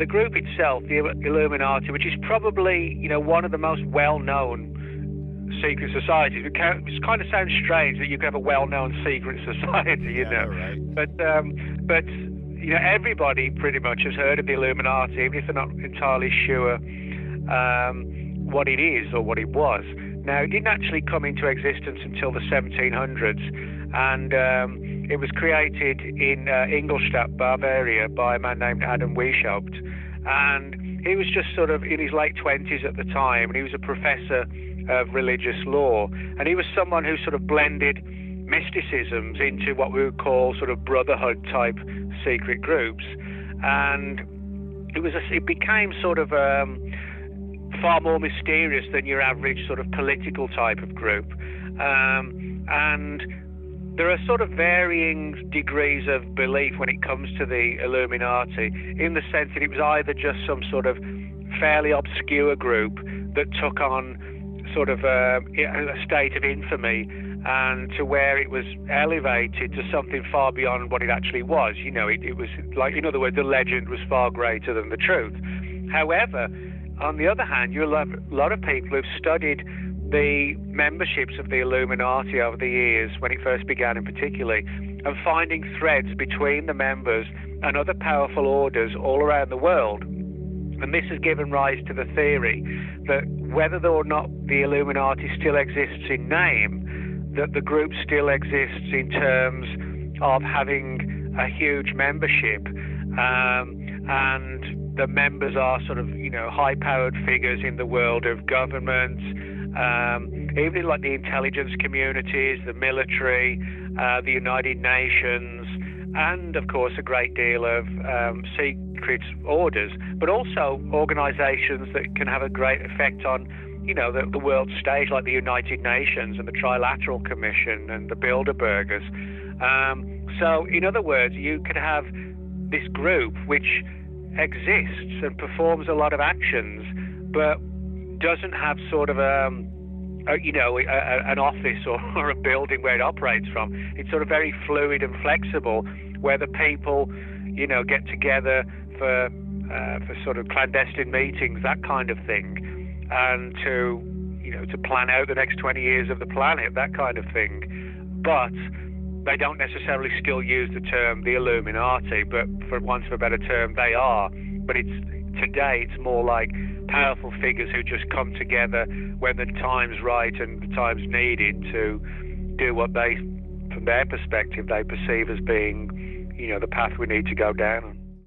The group itself, the Illuminati, which is probably, one of the most well-known secret societies. It kind of sounds strange that you could have a well-known secret society, know. Right. But everybody pretty much has heard of the Illuminati, even if they're not entirely sure what it is or what it was. Now, it didn't actually come into existence until the 1700s, and it was created in Ingolstadt, Bavaria, by a man named Adam Weishaupt. And he was just sort of in his late 20s at the time, and he was a professor of religious law. And he was someone who sort of blended mysticisms into what we would call sort of brotherhood-type secret groups. And it became sort of far more mysterious than your average sort of political type of group. And there are sort of varying degrees of belief when it comes to the Illuminati, in the sense that it was either just some sort of fairly obscure group that took on sort of a state of infamy, and to where it was elevated to something far beyond what it actually was. It was like, in other words, the legend was far greater than the truth. However, on the other hand, you have a lot of people who've studied the memberships of the Illuminati over the years, when it first began in particularly, and finding threads between the members and other powerful orders all around the world. And this has given rise to the theory that whether or not the Illuminati still exists in name, that the group still exists in terms of having a huge membership, and the members are sort of, high-powered figures in the world of government, even in like the intelligence communities, the military, the United Nations, and of course a great deal of secret orders, but also organizations that can have a great effect on, the world stage, like the United Nations and the Trilateral Commission and the Bilderbergers. So in other words, you could have this group which exists and performs a lot of actions, but doesn't have sort of an office or a building where it operates from. It's sort of very fluid and flexible, where the people, get together for sort of clandestine meetings, that kind of thing, and to plan out the next 20 years of the planet, that kind of thing. But they don't necessarily still use the term the Illuminati, but for want of a better term, they are. But today it's more like powerful figures who just come together when the time's right and the time's needed to do what they, from their perspective, they perceive as being, the path we need to go down on.